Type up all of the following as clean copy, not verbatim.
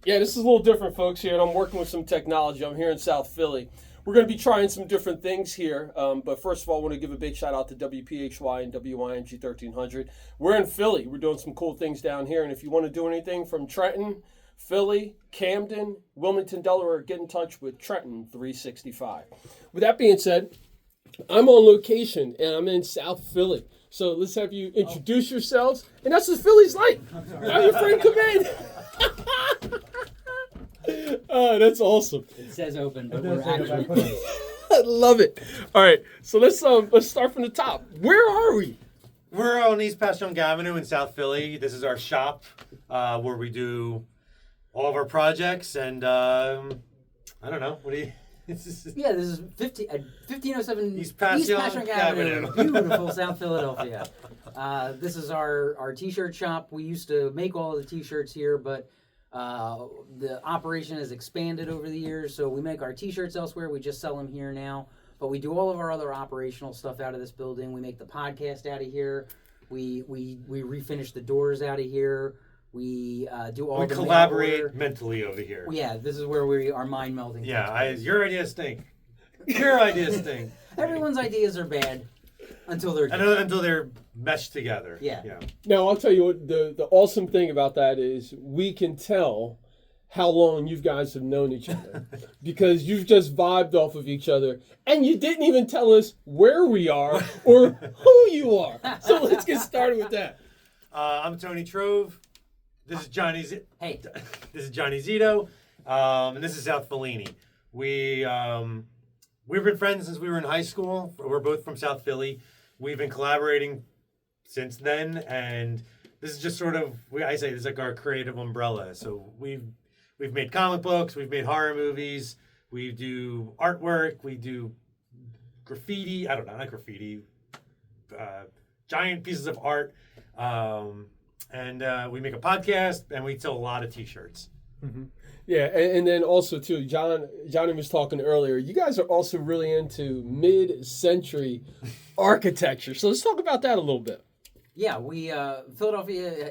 Yeah, this is a little different, folks, here, and I'm working with some technology. I'm here in South Philly. We're going to be trying some different things here, but first of all, I want to give a big shout out to WPHY and WYNG 1300. We're in Philly. We're doing some cool things down here, and if you want to do anything from Trenton, Philly, Camden, Wilmington, Delaware, get in touch with Trenton 365. With that being said, I'm on location, and I'm in South Philly. So let's have you introduce yourselves, and that's what Philly's like. Have your friend come in. Oh, that's awesome. It says open, but we're actually closed. I love it. All right, so let's start from the top. Where are we? We're on East Passyunk Avenue in South Philly. This is our shop where we do all of our projects, and I don't know. What do you? This is 1507 East Passyunk Avenue. Beautiful South Philadelphia. This is our t-shirt shop. We used to make all of the t-shirts here, but the operation has expanded over the years, so we make our t-shirts elsewhere. We just sell them here now, but we do all of our other operational stuff out of this building. We make the podcast out of here. We refinish the doors out of here. We do all. We collaborate mentally over here. Yeah, this is where we are mind melding. Yeah, your ideas stink. Your ideas stink. Everyone's ideas are bad until they're until they're meshed together. Yeah. Now I'll tell you what the awesome thing about that is we can tell how long you guys have known each other because you've just vibed off of each other and you didn't even tell us where we are or who you are. So let's get started with that. I'm Tony Trov. This is Johnny. Hey. This is Johnny Zito, and this is South Fellini. We've been friends since we were in high school. We're both from South Philly. We've been collaborating since then, and this is just sort of I say this is like our creative umbrella. So we've made comic books, we've made horror movies, we do artwork, we do graffiti. I don't know, not graffiti. Giant pieces of art. And we make a podcast, and we sell a lot of T-shirts. Mm-hmm. Yeah, and then also, too, Johnny was talking earlier, you guys are also really into mid-century architecture. So let's talk about that a little bit. Yeah, Philadelphia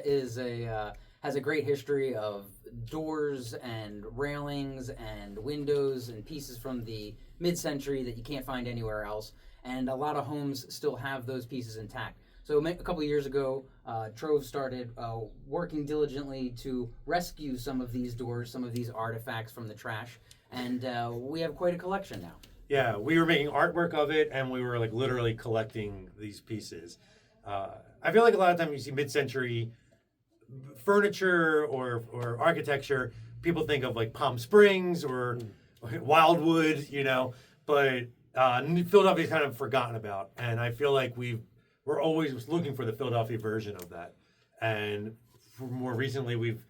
has a great history of doors and railings and windows and pieces from the mid-century that you can't find anywhere else. And a lot of homes still have those pieces intact. So a couple of years ago, Trov started working diligently to rescue some of these doors, some of these artifacts from the trash, and we have quite a collection now. Yeah, we were making artwork of it, and we were like literally collecting these pieces. I feel like a lot of times you see mid-century furniture or architecture, people think of like Palm Springs or Wildwood, but Philadelphia's kind of forgotten about, and I feel like we're always looking for the Philadelphia version of that. And more recently, we've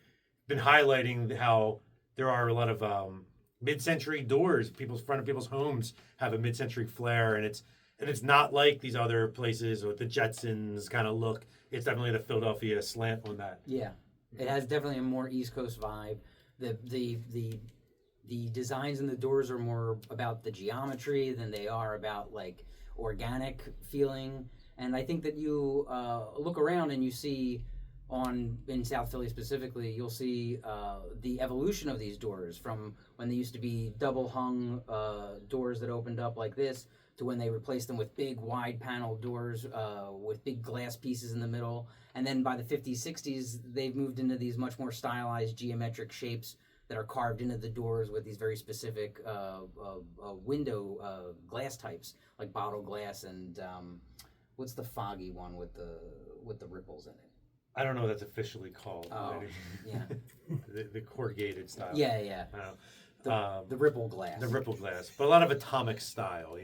been highlighting how there are a lot of mid-century doors. Front of people's homes have a mid-century flair, and it's not like these other places or the Jetsons kind of look. It's definitely the Philadelphia slant on that. Yeah, it has definitely a more East Coast vibe. The designs in the doors are more about the geometry than they are about like organic feeling. And I think that you look around and you see in South Philly specifically, you'll see the evolution of these doors from when they used to be double hung doors that opened up like this to when they replaced them with big wide panel doors with big glass pieces in the middle. And then by the 50s, 60s, they've moved into these much more stylized geometric shapes that are carved into the doors with these very specific window glass types like bottle glass and what's the foggy one with the ripples in it? I don't know what that's officially called. Oh, yeah. the corrugated style. Yeah. The ripple glass. The ripple glass, but a lot of atomic style,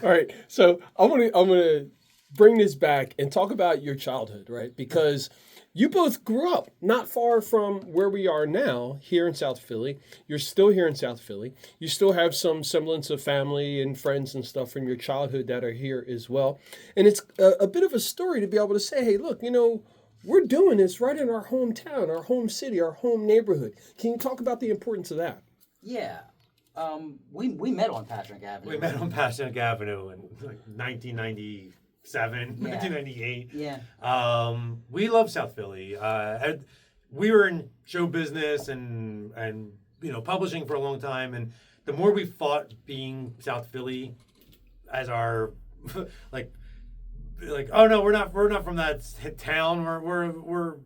All right, so I'm gonna bring this back and talk about your childhood, right? Because you both grew up not far from where we are now, here in South Philly. You're still here in South Philly. You still have some semblance of family and friends and stuff from your childhood that are here as well. And it's a bit of a story to be able to say, hey, look, we're doing this right in our hometown, our home city, our home neighborhood. Can you talk about the importance of that? Yeah. We met on Passyunk Avenue. We met on Passyunk Avenue in 1997, 1998. Yeah. We love South Philly. we were in show business and publishing for a long time, and the more we fought being South Philly as our like oh no, we're not from that town. We're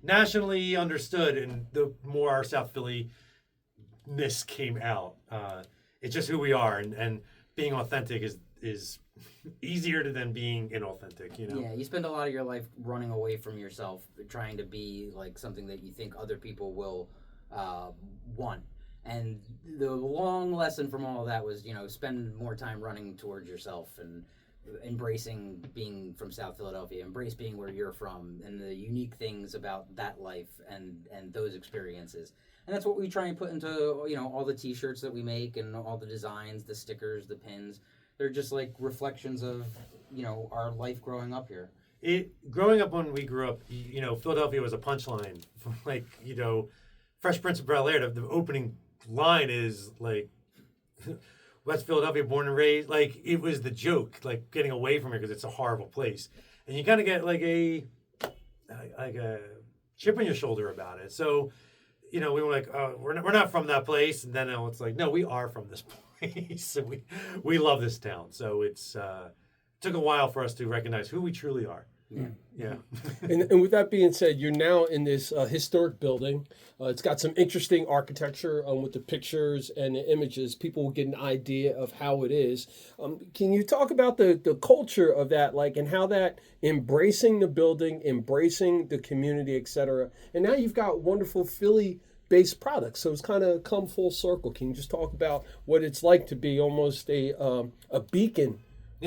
nationally understood, and the more our South Philly ness came out, it's just who we are, and being authentic is easier than being inauthentic. Yeah, you spend a lot of your life running away from yourself, trying to be like something that you think other people will want. And the long lesson from all of that was, spend more time running towards yourself and embracing being from South Philadelphia, embrace being where you're from and the unique things about that life and those experiences. And that's what we try and put into, all the t-shirts that we make and all the designs, the stickers, the pins. They're just like reflections of, our life growing up here. Growing up when we grew up, Philadelphia was a punchline. Fresh Prince of Bel-Air, the opening line is like, West Philadelphia, born and raised. Like, it was the joke, like getting away from it because it's a horrible place. And you kind of get like a chip on your shoulder about it. So, we were like, oh, we're not from that place. And then it's like, no, we are from this place. And we love this town. So it's took a while for us to recognize who we truly are. Yeah. And with that being said, you're now in this historic building. It's got some interesting architecture with the pictures and the images. People will get an idea of how it is. Can you talk about the culture of that, and how that embracing the building, embracing the community, etc. And now you've got wonderful Philly-based products, so it's kind of come full circle. Can you just talk about what it's like to be almost a beacon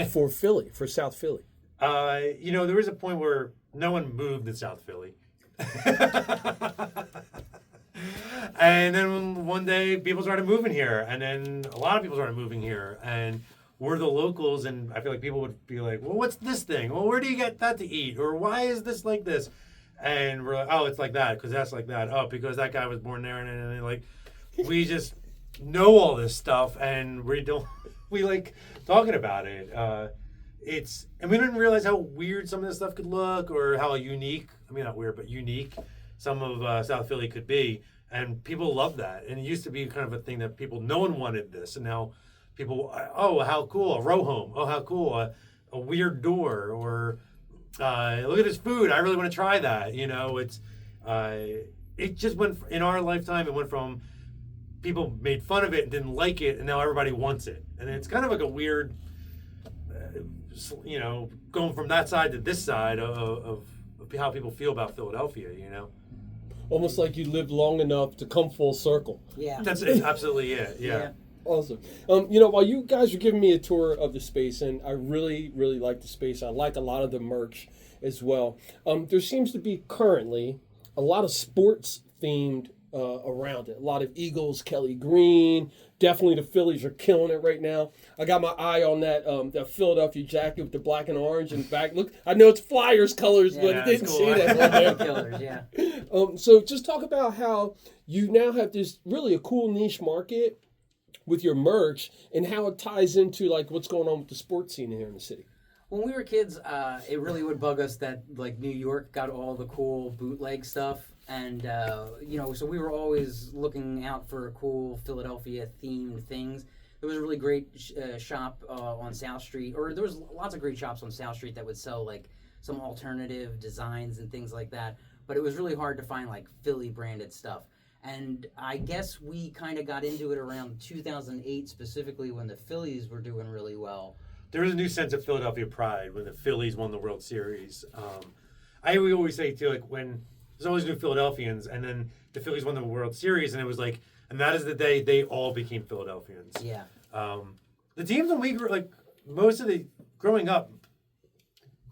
for Philly, for South Philly? There was a point where no one moved in South Philly. And then one day people started moving here, and then a lot of people started moving here, and we're the locals, and I feel like people would be like, well, what's this thing? Well, where do you get that to eat? Or why is this like this? And we're like, oh, it's like that, because that's like that. Oh, because that guy was born there, and like, we just know all this stuff, and we like talking about it. And we didn't realize how weird some of this stuff could look, or how unique, not weird, but unique some of South Philly could be. And people love that. And it used to be kind of a thing that no one wanted this. And now people, oh, how cool, a row home. Oh, how cool, a weird door. Or look at this food, I really want to try that. It just went, in our lifetime, it went from people made fun of it and didn't like it, and now everybody wants it. And it's kind of like a weird, going from that side to this side of how people feel about Philadelphia, Almost like you lived long enough to come full circle. Yeah. That's absolutely it. Yeah. Awesome. While you guys are giving me a tour of the space, and I really, really like the space. I like a lot of the merch as well. There seems to be currently a lot of sports themed around it. A lot of Eagles, Kelly Green. Definitely the Phillies are killing it right now. I got my eye on that Philadelphia jacket with the black and orange in the back. Look, I know it's Flyers colors, but I didn't see that one there. Killers, yeah. So just talk about how you now have this really a cool niche market with your merch, and how it ties into what's going on with the sports scene here in the city. When we were kids, it really would bug us that New York got all the cool bootleg stuff. And, so we were always looking out for cool Philadelphia-themed things. There was a really great shop on South Street, or there was lots of great shops on South Street that would sell, some alternative designs and things like that. But it was really hard to find, Philly-branded stuff. And I guess we kind of got into it around 2008, specifically when the Phillies were doing really well. There was a new sense of Philadelphia pride when the Phillies won the World Series. We always say, too, when... There's always new Philadelphians, and then the Phillies won the World Series, and it was and that is the day they all became Philadelphians. Yeah. The teams when we grew, growing up,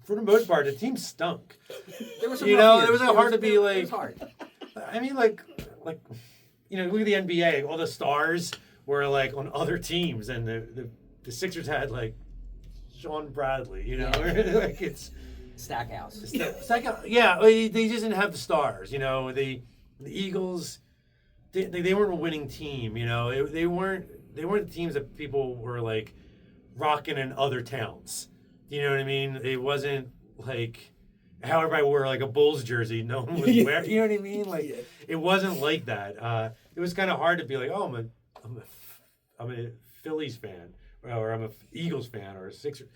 for the most part, the team stunk. There was some it was hard to be It was hard. look at the NBA, all the stars were on other teams, and the Sixers had Sean Bradley, it's. Stackhouse. Yeah, they just didn't have the stars. The Eagles, they weren't a winning team. They weren't teams that people were rocking in other towns. You know what I mean? It wasn't how everybody wore like a Bulls jersey. No one was wearing. You know what I mean? Like it wasn't like that. It was kind of hard to be like, oh, I'm a Phillies fan, or I'm a Eagles fan, or a Sixers.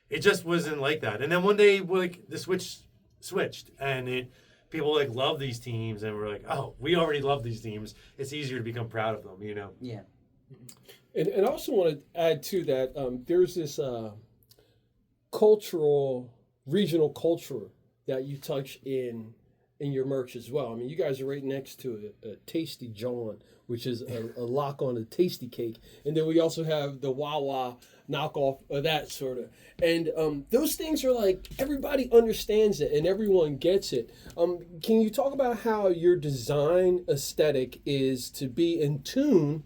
It just wasn't like that. And then one day, like the switched, and people like love these teams, and we're like, oh, we already love these teams. It's easier to become proud of them, you know? Yeah. And I also want to add to that, there's this regional culture that you touch in your merch as well. I mean, you guys are right next to a Tasty John, which is a lock on a tasty cake. And then we also have the Wawa knockoff of that sort of. And those things are like, everybody understands it and everyone gets it. Can you talk about how your design aesthetic is to be in tune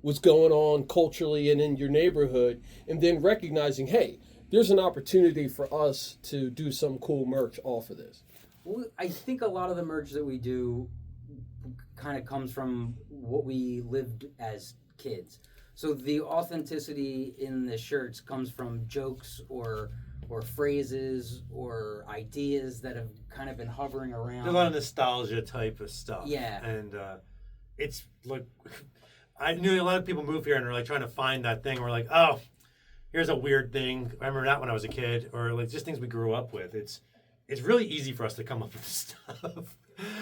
what's going on culturally and in your neighborhood, and then recognizing, hey, there's an opportunity for us to do some cool merch off of this? Well, I think a lot of the merch that we do kind of comes from what we lived as kids. So the authenticity in the shirts comes from jokes or phrases or ideas that have kind of been hovering around. There's a lot of nostalgia type of stuff. Yeah. And it's like, I knew a lot of people move here and are like trying to find that thing. We're like, oh, here's a weird thing. I remember that when I was a kid, or like just things we grew up with. It's really easy for us to come up with stuff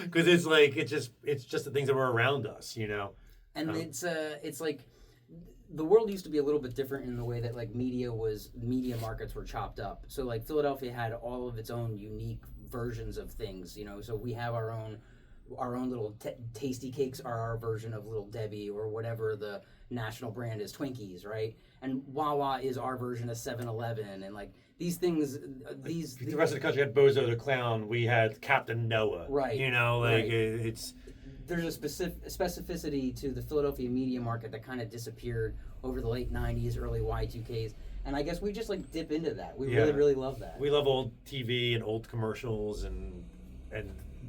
because it's like it's just the things that were around us, you know. And it's like the world used to be a little bit different in the way that like media markets were chopped up. So like Philadelphia had all of its own unique versions of things, you know. So we have our own little tasty cakes are our version of Little Debbie or whatever the national brand is, Twinkies, right? And Wawa is our version of 7-Eleven, and like these things, the rest of the country had Bozo the Clown. We had Captain Noah, right? You know, like right. It's there's a specificity to the Philadelphia media market that kind of disappeared over the late 90s, early Y2Ks. And I guess we just like dip into that. We really, really love that. We love old TV and old commercials and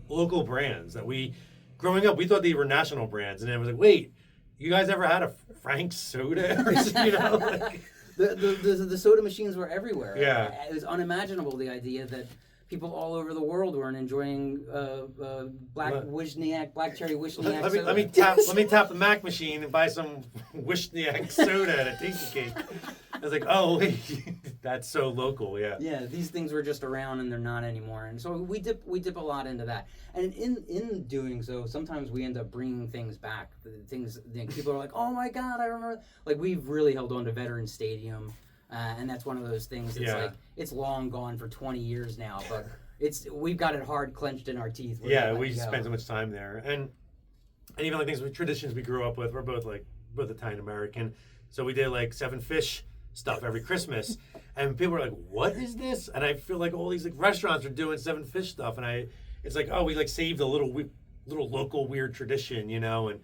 local brands that growing up, we thought they were national brands. And then it was like, wait, you guys ever had a Frank's soda? You know, like, the soda machines were everywhere. Yeah. It was unimaginable, the idea that people all over the world weren't enjoying black cherry Wishniak soda. Let me tap the Mac machine and buy some Wishniak soda and a tasty cake. I was like, oh wait, that's so local, yeah. Yeah, these things were just around and they're not anymore, and so we dip a lot into that. And in doing so, sometimes we end up bringing things back. Things people are like, oh my God, I remember. Like we've really held on to Veterans Stadium. And that's one of those things. It's like it's long gone for 20 years now, but we've got it hard clenched in our teeth. We spend so much time there, and even like things with traditions we grew up with. We're both Italian American, so we did like 7 Fish stuff every Christmas, and people were like, "What is this?" And I feel like all these like restaurants are doing 7 Fish stuff, and it's like, oh, we like saved a little local weird tradition, you know, and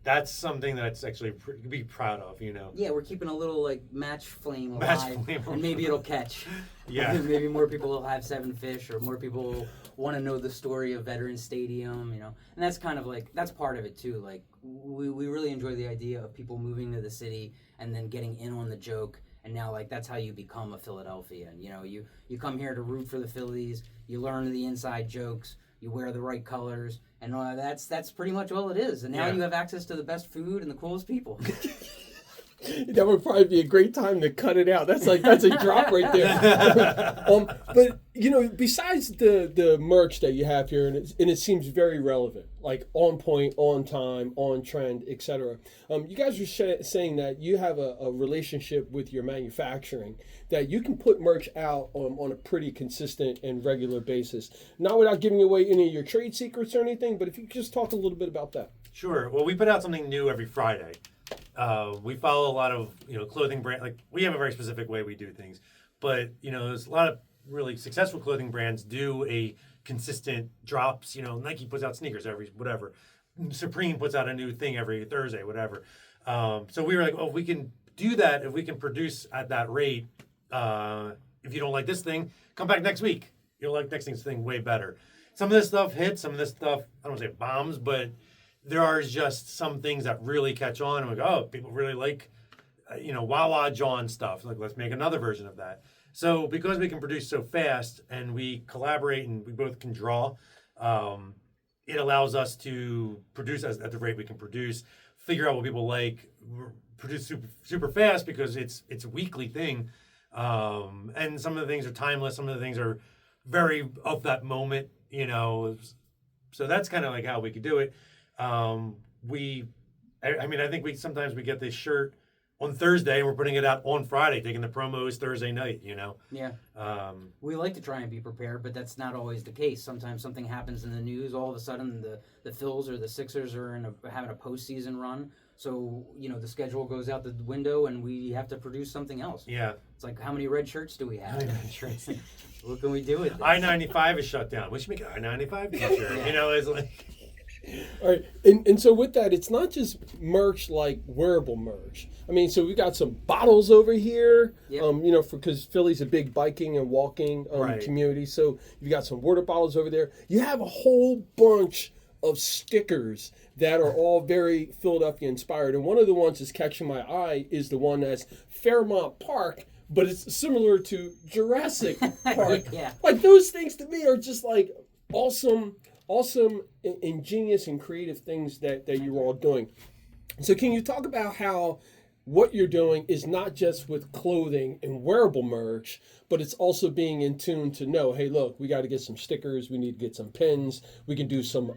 that's something that's actually to be proud of, you know. Yeah, we're keeping a little like match flame alive, and maybe it'll catch. Yeah. Maybe more people will have 7 Fish, or more people want to know the story of Veterans Stadium, you know. And that's kind of like, that's part of it too. Like we really enjoy the idea of people moving to the city and then getting in on the joke. And now, like, that's how you become a Philadelphian. You know, you come here to root for the Phillies. You learn the inside jokes. You wear the right colors, and that's pretty much all it is. And now you have access to the best food and the coolest people. That would probably be a great time to cut it out. That's a drop right there. But you know, besides the merch that you have here, and it seems very relevant, like on point, on time, on trend, etc. You guys are saying that you have a relationship with your manufacturing, that you can put merch out on a pretty consistent and regular basis. Not without giving away any of your trade secrets or anything, but if you could just talk a little bit about that. Sure. Well, we put out something new every Friday. We follow a lot of, you know, clothing brand. Like we have a very specific way we do things, but you know, there's a lot of really successful clothing brands do a consistent drops. You know, Nike puts out sneakers every whatever. Supreme puts out a new thing every Thursday, whatever. So we were like, oh, if we can do that, if we can produce at that rate, if you don't like this thing, come back next week. You'll like next thing way better. Some of this stuff hits. Some of this stuff, I don't want to say bombs, but there are just some things that really catch on. And we go, oh, people really like, you know, Wawa John stuff. Like, let's make another version of that. So because we can produce so fast and we collaborate and we both can draw, it allows us to produce at the rate we can produce, figure out what people like, produce super fast because it's a weekly thing. And some of the things are timeless, some of the things are very of that moment, you know. So that's kind of like how we could do it. I mean, I think sometimes we get this shirt on Thursday and we're putting it out on Friday, taking the promos Thursday night, you know? Yeah. We like to try and be prepared, but that's not always the case. Sometimes something happens in the news, all of a sudden the Phils or the Sixers are having a postseason run. So, you know, the schedule goes out the window and we have to produce something else. Yeah. It's like, how many red shirts do we have? What can we do with this? I-95 is shut down. We should make an I-95 t-shirt. Yeah. You know, it's like... All right, and so with that, it's not just merch like wearable merch. I mean, so we got some bottles over here, Yep. you know, because Philly's a big biking and walking Right. community. So you got some water bottles over there. You have a whole bunch of stickers that are all very Philadelphia inspired. And one of the ones that's catching my eye is the one that's Fairmount Park, but it's similar to Jurassic Park. Yeah. Like those things to me are just like awesome, ingenious and creative things that you're all doing. So can you talk about how what you're doing is not just with clothing and wearable merch, but it's also being in tune to know, hey, look, we got to get some stickers, we need to get some pins, we can do some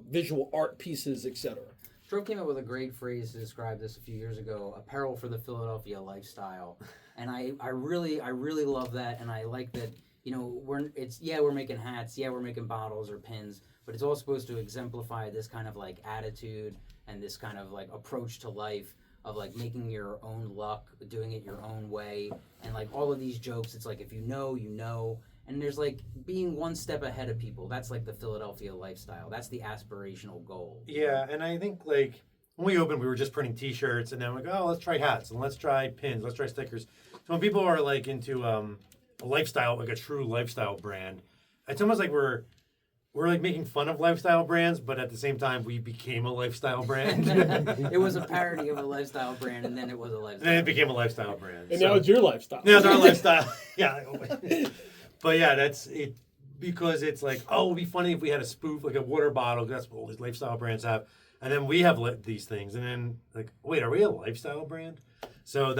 visual art pieces, etc. Trov came up with a great phrase to describe this a few years ago: apparel for the Philadelphia lifestyle. And I really love that, and I like that. You know, we're making hats, we're making bottles or pins, but it's all supposed to exemplify this kind of like attitude and this kind of like approach to life of like making your own luck, doing it your own way, and like all of these jokes. It's like if you know, you know, and there's like being one step ahead of people. That's like the Philadelphia lifestyle. That's the aspirational goal. Yeah, and I think like when we opened, we were just printing T-shirts, and then we go, oh, let's try hats, and let's try pins, let's try stickers. So when people are like into a lifestyle, like a true lifestyle brand, it's almost like we're like making fun of lifestyle brands, but at the same time, we became a lifestyle brand. It was a parody of a lifestyle brand, and then it was a lifestyle. Then it became a lifestyle brand. And now it's your lifestyle. Now it's our lifestyle. Yeah. But yeah, that's it. Because it's like, oh, it'd be funny if we had a spoof, like a water bottle. That's what all these lifestyle brands have. And then we have these things. And then, like, wait, are we a lifestyle brand? So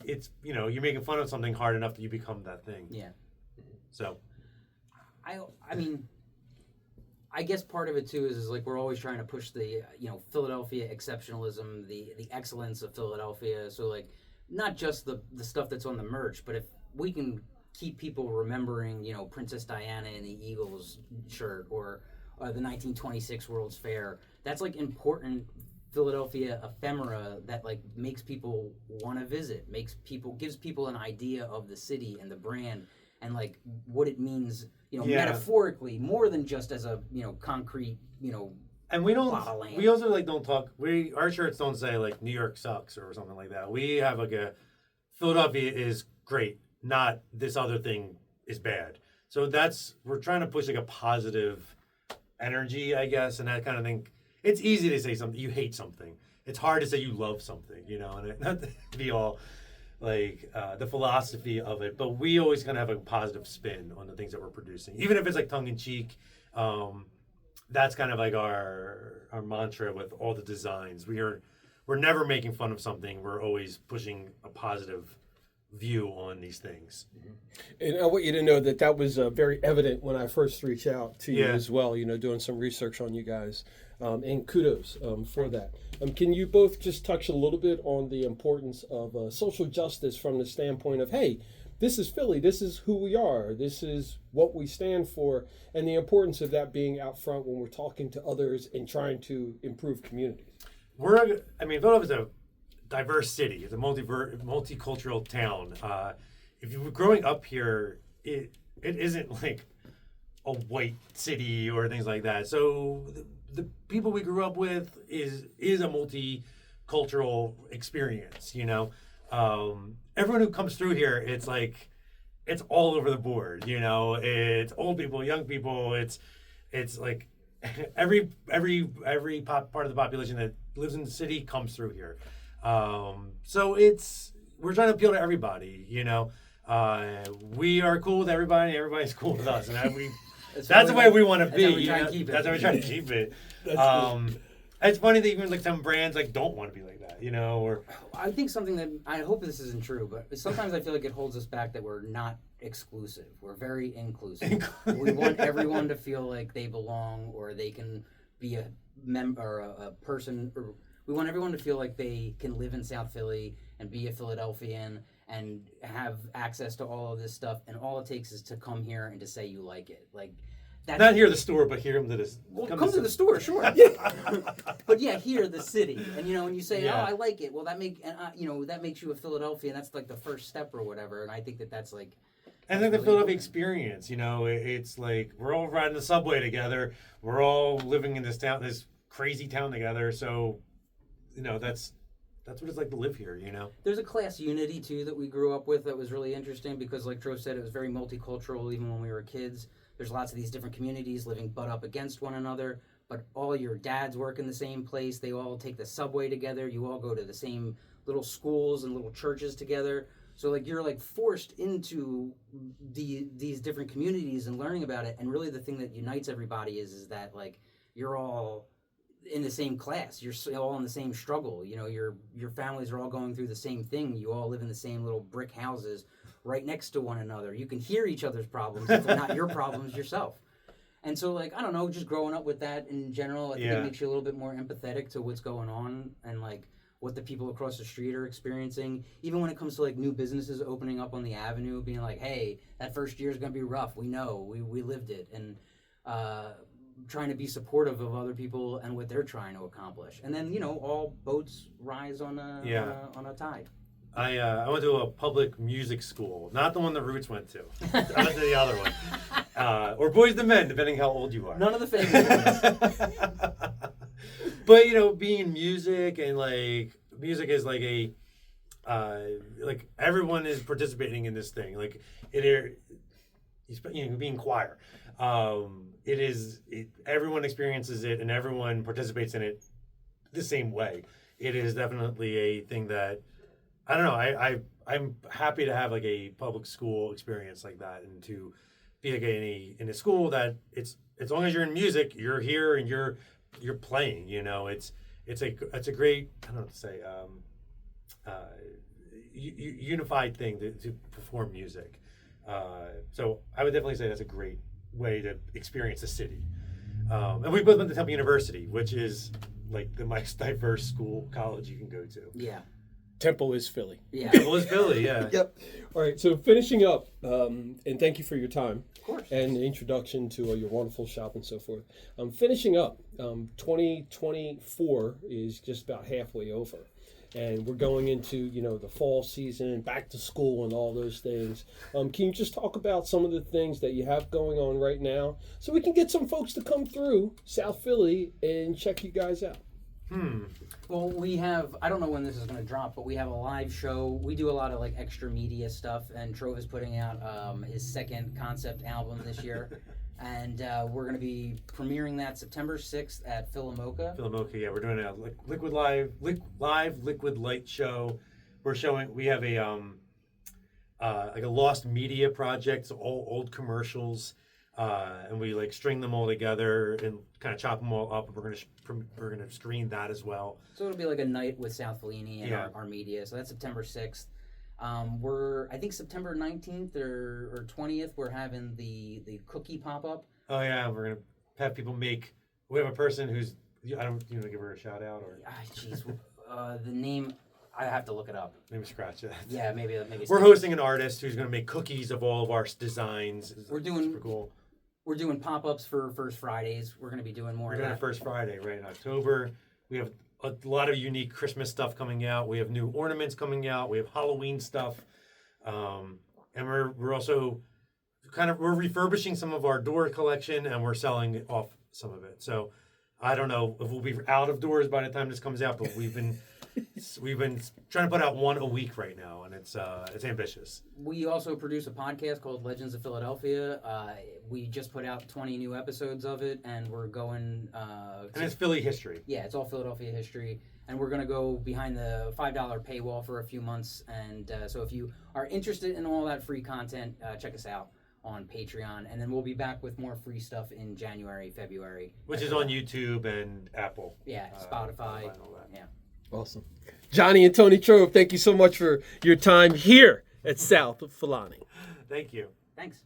it's, you know, you're making fun of something hard enough that you become that thing. Yeah. So. I mean, I guess part of it too is like we're always trying to push the Philadelphia exceptionalism, the excellence of Philadelphia. So like not just the stuff that's on the merch, but if we can keep people remembering, Princess Diana in the Eagles shirt or the 1926 World's Fair, that's like important Philadelphia ephemera that like makes people want to visit, gives people an idea of the city and the brand and like what it means. Metaphorically, more than just as a, concrete, And we don't, plot of land. we also like don't talk, our shirts don't say like New York sucks or something like that. We have like Philadelphia is great, not this other thing is bad. So we're trying to push like a positive energy, I guess, and that kind of thing. It's easy to say something, you hate something. It's hard to say you love something, and not to be all like the philosophy of it, but we always kind of have a positive spin on the things that we're producing, even if it's like tongue in cheek. That's kind of like our mantra with all the designs. We're never making fun of something. We're always pushing a positive view on these things. And I want you to know that was very evident when I first reached out to you Yeah. as well, doing some research on you guys. And kudos for that. Can you both just touch a little bit on the importance of social justice from the standpoint of, hey, this is Philly, this is who we are, this is what we stand for, and the importance of that being out front when we're talking to others and trying to improve communities? Philadelphia is a diverse city. It's a multicultural town. If you were growing up here, it isn't like a white city or things like that. So the people we grew up with is a multicultural experience. Everyone who comes through here, it's like it's all over the board. It's old people, young people. It's like every part of the population that lives in the city comes through here. So we're trying to appeal to everybody. We are cool with everybody. Everybody's cool with us, and that's the way we want to be. That's how we try to keep it. It's funny that even like some brands like don't want to be like that, or I think something that I hope this isn't true, but sometimes I feel like it holds us back that we're not exclusive. We're very inclusive. We want everyone to feel like they belong or they can be a member or a person. Or we want everyone to feel like they can live in South Philly and be a Philadelphian and have access to all of this stuff. And all it takes is to come here and to say you like it. Like. That's not here at the store, but here to this. Well, come to the store, sure. But yeah, here the city, and when you say, "Oh, I like it," well, that makes you a Philadelphian. That's like the first step or whatever. And I think that's like. I think the Philadelphia experience, it's like we're all riding the subway together. We're all living in this crazy town together. So, that's what it's like to live here. There's a class unity too that we grew up with that was really interesting because, like Trov said, it was very multicultural even when we were kids. There's lots of these different communities living butt up against one another, but all your dads work in the same place. They all take the subway together. You all go to the same little schools and little churches together. So like you're like forced into these different communities and learning about it. And really the thing that unites everybody is that like you're all in the same class. You're all in the same struggle. Your families are all going through the same thing. You all live in the same little brick houses right next to one another. You can hear each other's problems if they're not your problems yourself. And so, like, I don't know, just growing up with that in general, I think it makes you a little bit more empathetic to what's going on and, like, what the people across the street are experiencing. Even when it comes to, like, new businesses opening up on the avenue, being like, hey, that first year is going to be rough. We know. We lived it. And trying to be supportive of other people and what they're trying to accomplish. And then, all boats rise on a tide. I went to a public music school, not the one the Roots went to. I went to the other one. Or Boys to Men, depending how old you are. None of the famous ones. But, being music and, like, music is like like, everyone is participating in this thing. Like, being choir. Everyone experiences it and everyone participates in it the same way. It is definitely a thing that, I don't know. I'm happy to have like a public school experience like that, and to be like in a school that it's as long as you're in music, you're here and you're playing. It's a great, I don't know what to say, unified thing to perform music. So I would definitely say that's a great way to experience the city. And we both went to Temple University, which is like the most diverse college you can go to. Yeah. Temple is Philly. Yeah. Temple is Philly, yeah. Yep. All right, so finishing up, and thank you for your time. Of course. And the introduction to your wonderful shop and so forth. Finishing up, 2024 is just about halfway over. And we're going into, the fall season, back to school and all those things. Can you just talk about some of the things that you have going on right now so we can get some folks to come through South Philly and check you guys out? Well, we have, I don't know when this is going to drop, but we have a live show. We do a lot of like extra media stuff, and Trov is putting out his second concept album this year. And we're going to be premiering that September 6th at Philamoka. Yeah. We're doing a liquid liquid light show. We have a like a lost media project, so all old commercials. And we like string them all together and kind of chop them all up, and we're gonna screen that as well. So it'll be like a night with South Fellini and our media. So that's September 6th. I think September 19th or 20th, we're having the cookie pop up. Oh yeah, we're gonna have people make. We have a person who's you want to give her a shout out or? Jeez, the name. I have to look it up. Maybe scratch it. Yeah, maybe. We're hosting an artist who's going to make cookies of all of our designs. We're doing super cool. We're doing pop-ups for First Fridays. We're going to be doing more. We're doing a First Friday right in October. We have a lot of unique Christmas stuff coming out. We have new ornaments coming out. We have Halloween stuff, and we're also we're refurbishing some of our door collection, and we're selling off some of it. So I don't know if we'll be out of doors by the time this comes out, but we've been we've been trying to put out one a week right now, and it's ambitious. We also produce a podcast called Legends of Philadelphia. We just put out 20 new episodes of it, and we're going. And it's Philly history. Yeah, it's all Philadelphia history, and we're going to go behind the $5 paywall for a few months. And so, if you are interested in all that free content, check us out on Patreon, and then we'll be back with more free stuff in January, February, Which is on YouTube and Apple. Yeah, Spotify. and all that. Yeah. Awesome. Johnny and Tony Trov, thank you so much for your time here at South of Fellini. Thank you. Thanks.